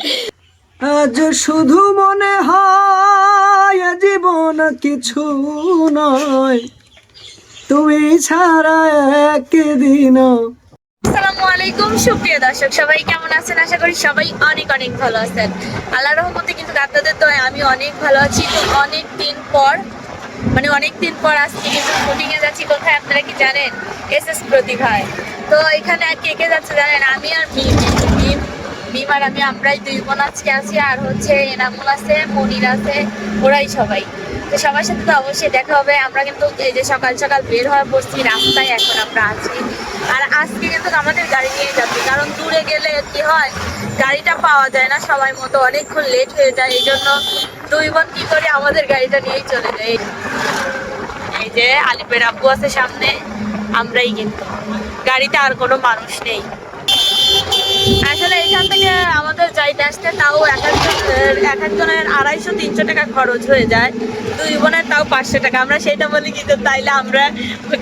আজ শুধু মনে হয় জীবন কিছু নয়, তুমি ছাড়া একদিনও। আসসালামু আলাইকুম সুপ্রিয় দর্শক, সবাই কেমন আছেন? আশা করি সবাই অনেক অনেক ভালো আছেন। আল্লাহর রহমতে কিন্তু আপনাদের তো আমি অনেক ভালো আছি। তো অনেক দিন পর আজকে কিন্তু শুটিং এ যাচ্ছি। কোথায় আপনারা কি জানেন? এসএস প্রতিভায়। তো এখানে কে কে যাচ্ছে জানেন? আমি আর মিম আর আমি, আমরাই দুই বোন আজকে আছি। আর হচ্ছে এনামুল আছে, মনির আছে, ওরাই সবাই। তো সবার সাথে তো অবশ্যই দেখা হবে। আমরা কিন্তু এই যে সকাল সকাল বের হয়ে পড়ছি রাস্তায়, এখন আমরা আছি। আর আজকে কিন্তু আমাদের গাড়ি নিয়ে যাচ্ছি, কারণ দূরে গেলে কি হয়, গাড়িটা পাওয়া যায় না সময় মতো, অনেকক্ষণ লেট হয়ে যায়। এই জন্য দুই বোন কি করে আমাদের গাড়িটা নিয়েই চলে যায়। এই যে আলিপের আব্বু আছে সামনে, আমরাই কিন্তু গাড়িতে, আর কোনো মানুষ নেই। আসলে এখান থেকে আমাদের যাইতে আসতে তাও এক একজনের 250-300 টাকা খরচ হয়ে যায়, দুই বোনের তাও 500 টাকা। আমরা সেটা বলি কি, তাইলে আমরা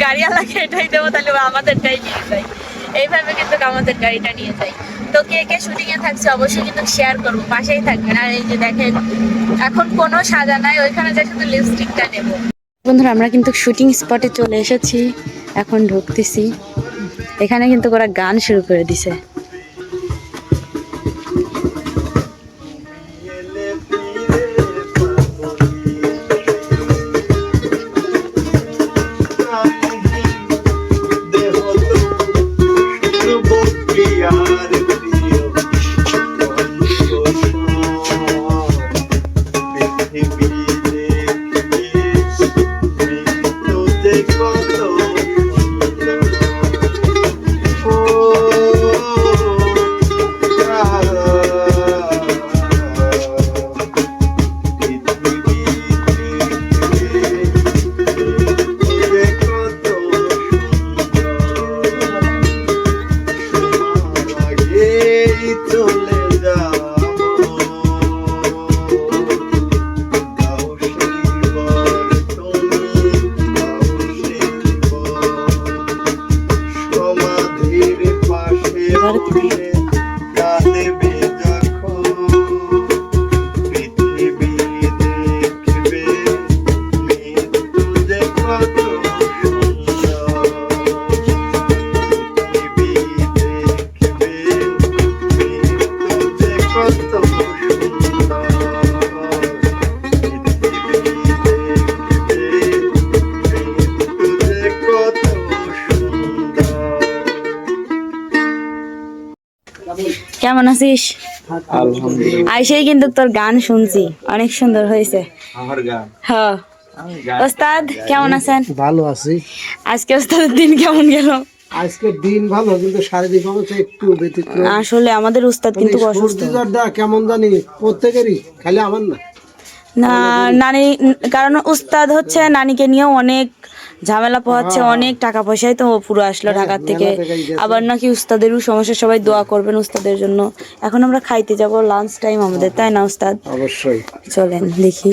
গাড়িওয়ালাকে এটাই দেবো, তাহলে আমাদেরটাই নিয়ে যাই। এইভাবে কিন্তু আমাদের গাড়িটা নিয়ে যাই। তো কে কে শুটিং এ থাকছে অবশ্যই কিন্তু শেয়ার করবো, পাশেই থাকবেন। আর এই যে দেখেন, এখন কোনো সাজা নাই, ওইখানে যে শুধু লিপস্টিকটা নেবো। বন্ধুরা, আমরা কিন্তু শুটিং স্পটে চলে এসেছি, এখন ঢুকতেছি। এখানে কিন্তু ওরা গান শুরু করে দিছে। কেমন আছিস? আলহামদুলিল্লাহ। আইসেই কিন্তু তোর গান শুনছি, অনেক সুন্দর হয়েছে। আমার গান? হ্যাঁ। ওস্তাদ কেমন আছেন? ভালো আছি। আজকে ওস্তাদের দিন কেমন গেল? আজকে দিন ভালো, কিন্তু শারীরিক অবস্থা একটু ব্যতিক্রম। আসলে আমাদের উস্তাদ কিন্তু অসুস্থ। কেমন জানি প্রত্যেকেরই, খালি আমার না। না নানি, কারণ উস্তাদ হচ্ছে নানিকে নিয়েও অনেক ঝামেলা পোহাচ্ছে, অনেক টাকা পয়সায় তো পুরো আসলো ঢাকা থেকে। আবার নাকি উস্তাদেরও সমস্যা, সবাই দোয়া করবেন উস্তাদের জন্য। এখন আমরা খাইতে যাব, লাঞ্চ টাইম আমাদের, তাই না উস্তাদ? অবশ্যই। চলেন দেখি।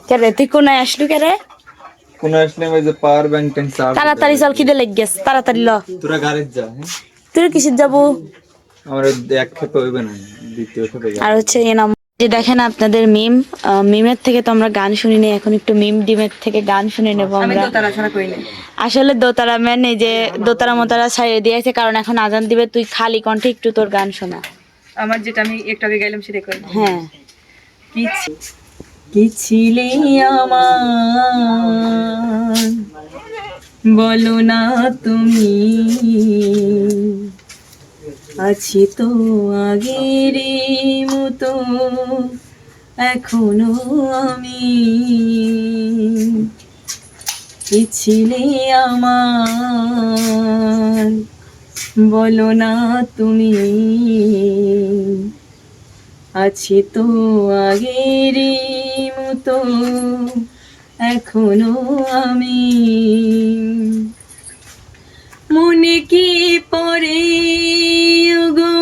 কেরে তুই কোনায় আসলু? কেরে কোন আসলে ওই যে পাওয়ার ব্যাংক টেন চার্জ। তাড়াতাড়ি চল, খিদে লেগে গেছে, তাড়াতাড়ি ল। তোরা গাড়িতে যা। তুই কিসে যাবো? আমরা এক খেপে হইবে না, দ্বিতীয় খেপে আর হচ্ছে এ নাম যে দেখেন আপনাদের মিমের থেকে তো আমরা গান শুনি নি, এখন একটু ডিমের থেকে গান শুনে নেবো আমরা। আসলে দোতারা ম্যান এই যে দোতারা মোতারা ছাড়িয়ে দিয়েছে, কারণ এখন আজান দিবে। তুই খালি কণ্ঠে একটু তোর গান শোনা। আমার যেটা আমি একটু আগে গাইলাম সেটা করি। হ্যাঁ। কি ছিলে আমার বলো না তুমি, আছি তো আগের মতো এখনো আমি। কি ছিলে আমার বলো না তুমি, আছি তো আগের মতো এখনো আমি। মনে কি পড়ে গো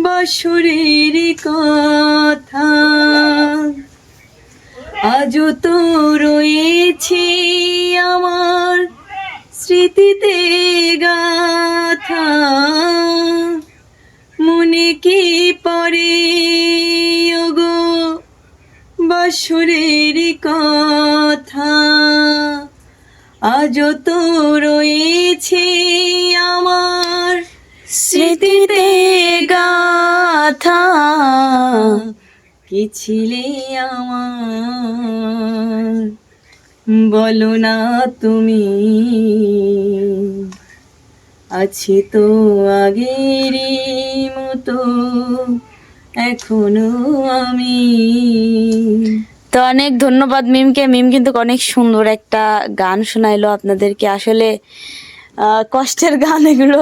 বছরের কথা, আজও তো রয়েছে আমার স্মৃতিতে গাথা। মনে মনে কি পড়ে ওগো বছরের কথা, আজও তো রয়েছে আমার স্মৃতিতে গাথা। কি ছিলে আমার বলো না তুমি, আছি তো আগেরই মতো এখনো আমি। তো অনেক ধন্যবাদ মিমকে। মিম কিন্তু অনেক সুন্দর একটা গান শোনাইলো আপনাদেরকে। আসলে কষ্টের গান এগুলো,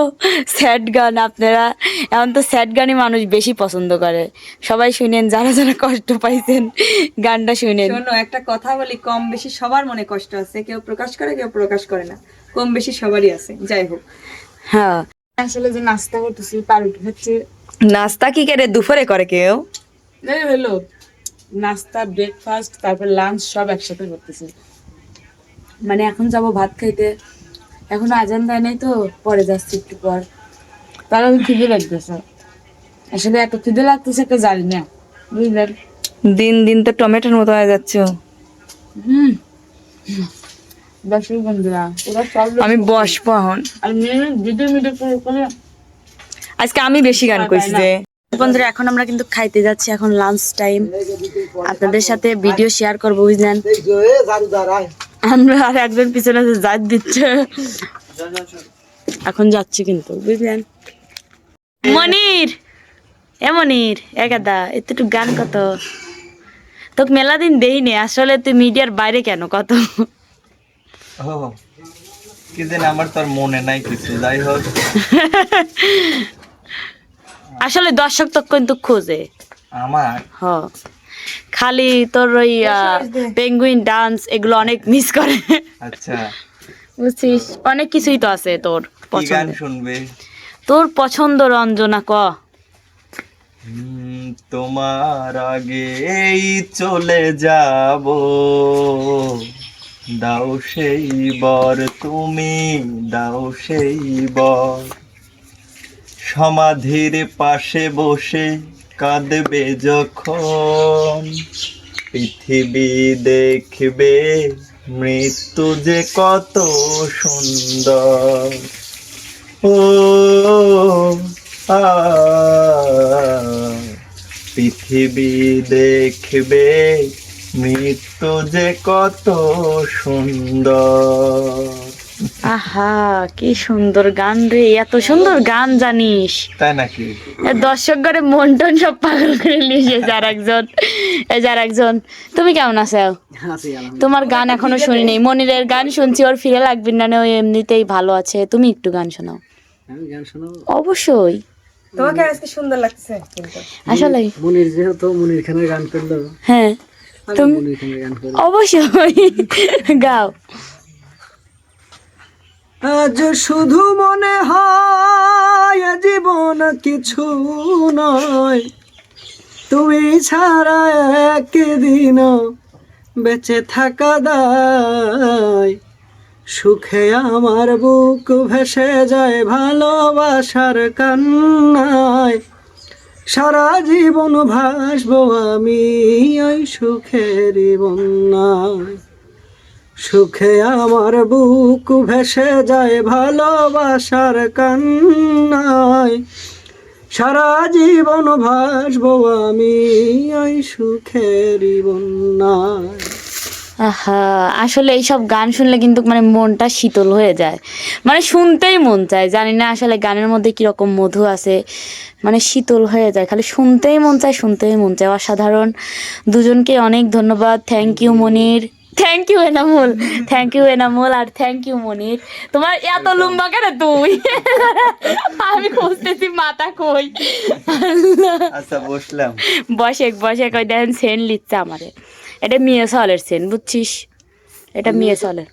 স্যাড গান। আপনারা এখন তো স্যাড গানই মানুষ বেশি পছন্দ করে। সবাই শুনেন, যারা যারা কষ্ট পাইছেন গানটা শুনেন। শোনো, একটা কথা বলি, কম বেশি সবার মনে কষ্ট আছে, কেউ প্রকাশ করে কেউ প্রকাশ করে না, কম বেশি সবারই আছে। যাই হোক, হ্যাঁ আসলে যে নাস্তা করতেছি পাউরুটি হচ্ছে। নাস্তা কি করে দুপুরে করে কেউ? হলো নাস্তা, ব্রেকফাস্ট, তারপর লাঞ্চ সব একসাথে করতেছি। মানে এখন যাব ভাত খাইতে, এখন আজান দেয় নাই তো, পরে যাচ্ছি একটু পর। তার আমি খিদে লাগতেছে, আসলে এত খিদে লাগতেছে একটা জানি না, বুঝলেন। দিন দিন তো টমেটোর মতো হয়ে যাচ্ছে। দর্শক বন্ধুরা, ওরা সব আমি বসবো এখন। আর ভিডিও করে আজকে আমি বেশি গান করছি যে। বন্ধুরা এখন আমরা কিন্তু খাইতে যাচ্ছি, এখন লাঞ্চ টাইম। আপনাদের সাথে ভিডিও শেয়ার করবো, বুঝলেন। আমরা আর একজন পিছনে জাত দিচ্ছে, এখন যাচ্ছি কিন্তু, বুঝলেন। মনির, এ মনির, একাদা একটু গান কত, তোকে মেলা দিন দেইনি। আসলে তুই মিডিয়ার বাইরে কেন কত? ও কি জানি, আমার তো আর মনে নাই কিছু। যাই হোক, আসলে দর্শক তো কিন্তু খোঁজে আমার হ, খালি তোর ওই পেঙ্গুইন ডান্স এগুলো অনেক মিস করে, আচ্ছা বুঝছিস। অনেক কিছুই তো আছে তোর কি গান পছন্দ, শুনবে? তোর পছন্দ রঞ্জনা ক। তোমার আগেই চলে যাব, দাও সেই বর, তুমি দাও সেই বর, সমাধির পাশে বসে কাঁদবে যখন, পৃথিবী দেখবে মৃত্যু যে কত সুন্দর। ও আ, পৃথিবী দেখবে মৃত্যু যে কত সুন্দর। আহা কি সুন্দর গান রে, এত সুন্দর গান জানিস। তাই নাকি? দর্শক ঘরে মন টন সব পাগল করে নিয়েছে। যার একজন, যার একজন, তুমি কেমন আছো? তোমার গান এখনো শুনি নাই। মনিরের গান শুনছি, ওর ফিরে লাগবে না, ও এমনিতেই ভালো আছে। তুমি একটু গান শোনাও। অবশ্যই, তোমাকে আজকে সুন্দর লাগছে আসলে। মনির যেহেতু মনির খানের গান করলো, হ্যাঁ তুমি মনির খানের গান করলো। অবশ্যই গাও। আজ শুধু মনে হয় জীবন কিছু নয়, তুমি ছাড়া একদিনও বেঁচে থাকা দায়। সুখে আমার বুক ভেসে যায় ভালোবাসার কান্নায়, সারা জীবন ভাসবো আমি ওই সুখেরই বন্যায়। সুখে আমার বুক ভেসে যায় ভালোবাসার কান্নায়, সারা জীবন ভাসবো আমি ওই সুখেরই বন্যায়। আহা, আসলে এইসব গান শুনলে কিন্তু মানে মনটা শীতল হয়ে যায়, মানে শুনতেই মন চায়। জানি না আসলে গানের মধ্যে কিরকম মধু আছে, মানে শীতল হয়ে যায়, খালি শুনতেই মন চায়, শুনতেই মন চায়। অসাধারণ। দুজনকে অনেক ধন্যবাদ। Thank you Monir, thank you Enamul, thank you Enamul, আর থ্যাংক ইউ মনির। তোমার এত লম্বা কেন তুই? আমি খুঁজতেছি মাথা কই। আচ্ছা বসলাম। বসে বসে কই দেখেন সেন লিখছে আমারে। এটা মেয়ে সলের সেন, বুঝছিস, এটা মেয়ে সলের।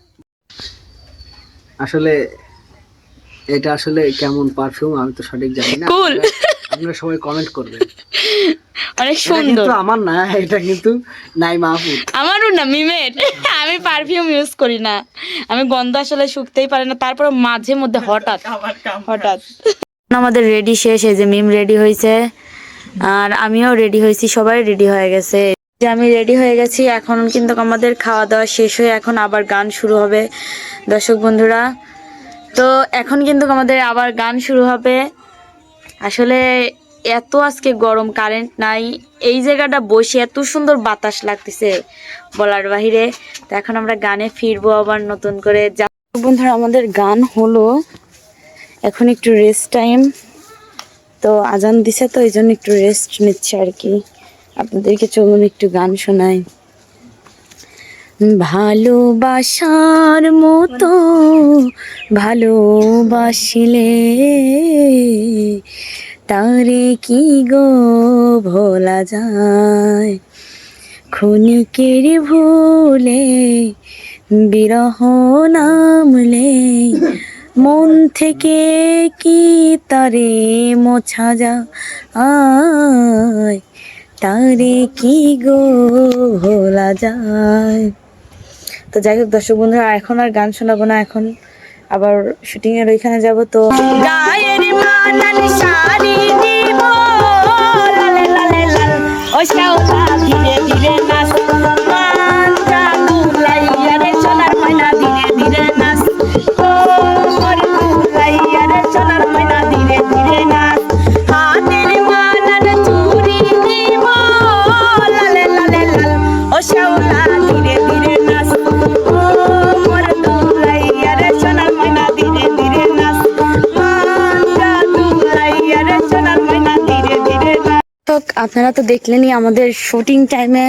আসলে এটা আসলে কেমন পারফিউম আমি তো সঠিক জানি না, কুল, আপনারা সবাই কমেন্ট করবেন। অনেক এটা সুন্দর। কিন্তু আমার না, এটা কিন্তু নাই মাহফুজ, আমারও না, মিমের। আমি পারফিউম ইউজ করি না, আমি গন্ধ আসলে শুকতেই পারে না, তারপরে মাঝে মধ্যে হঠাৎ হঠাৎ আমাদের রেডি শেষ, এই যে মিম রেডি হয়েছে আর আমিও রেডি হয়েছি, সবাই রেডি হয়ে গেছে। যে আমি রেডি হয়ে গেছি, এখন কিন্তু আমাদের খাওয়া দাওয়া শেষ হয়ে এখন আবার গান শুরু হবে দর্শক বন্ধুরা। তো এখন কিন্তু আমাদের আবার গান শুরু হবে। আসলে এত আজকে গরম, কারেন্ট নাই, এই জায়গাটা বসে এত সুন্দর বাতাস লাগতেছে বলার বাহিরে। তো এখন আমরা গানে ফিরবো আবার নতুন করে। বন্ধুরা আমাদের গান হলো, এখন একটু রেস্ট টাইম, তো আজান দিছে তো এই জন্য একটু রেস্ট নিচ্ছে আর কি। আপনাদেরকে চলুন একটু গান শোনাই। ভালোবাসার মতো ভালোবাসিলে তারে কি গো ভোলা যায়, ক্ষণিকের ভুলে বিরহ নামলে মন থেকে কি তারে মোছা যায়, তারে কি গো ভোলা যায়। তো যাই হোক দর্শক বন্ধুরা, এখন আর গান শোনাবো না, এখন আবার শুটিং এর ওইখানে যাব। তো গায়ের মালাল শাড়ি দিব লালে লালে লাল, ও শাওলা ধীরে ধীরে নাচ, মান জানু লাইয়া রে সোনার ময়না ধীরে ধীরে নাচ, ও মোর লাইয়া রে সোনার ময়না ধীরে ধীরে নাচ, হাতের মালাল চুড়ি দিব লালে লালে লাল, ও শাওলা ধীরে ধীরে নাচ, ও মোর লাইয়া রে সোনার ময়না ধীরে ধীরে নাচ, মান জানু লাইয়া রে সোনার ময়না ধীরে ধীরে নাচ। তো আপনারা তো দেখলেনই আমাদের শুটিং টাইমে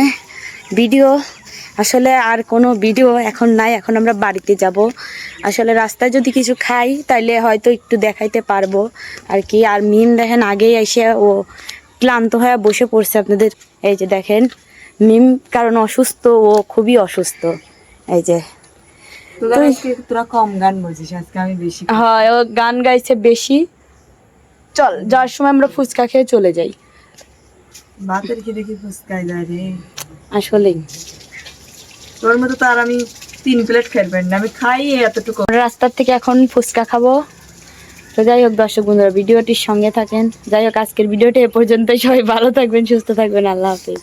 ভিডিও। আসলে আর কোনো ভিডিও এখন নাই, এখন আমরা বাড়িতে যাব। আসলে রাস্তায় যদি কিছু খাই তাইলে হয়তো একটু দেখাইতে পারবো আর কি। আর মিম দেখেন আগেই এসে ও ক্লান্ত হয়ে বসে পড়ছে আপনাদের, এই যে দেখেন মিম, কারণ অসুস্থ, ও খুবই অসুস্থ। এই যে তোরা কম গান বলছিস, আজকে আমি বেশি। হয়, ও গান গাইছে বেশি। চল, যাওয়ার সময় আমরা ফুচকা খেয়ে চলে যাই। ভাতের খিদে কি ফুসকাই যায় রে, আসলেই তোর মতো তো আর আমি 3 প্লেট খাইবেন না, আমি খাই এতটুকু। আমরা রাস্তার থেকে এখন ফুচকা খাবো। তো যাই হোক দর্শক বন্ধুরা, ভিডিওটির সঙ্গে থাকেন। যাই হোক আজকের ভিডিওটা এ পর্যন্তই। সবাই ভালো থাকবেন, সুস্থ থাকবেন, আল্লাহ হাফেজ।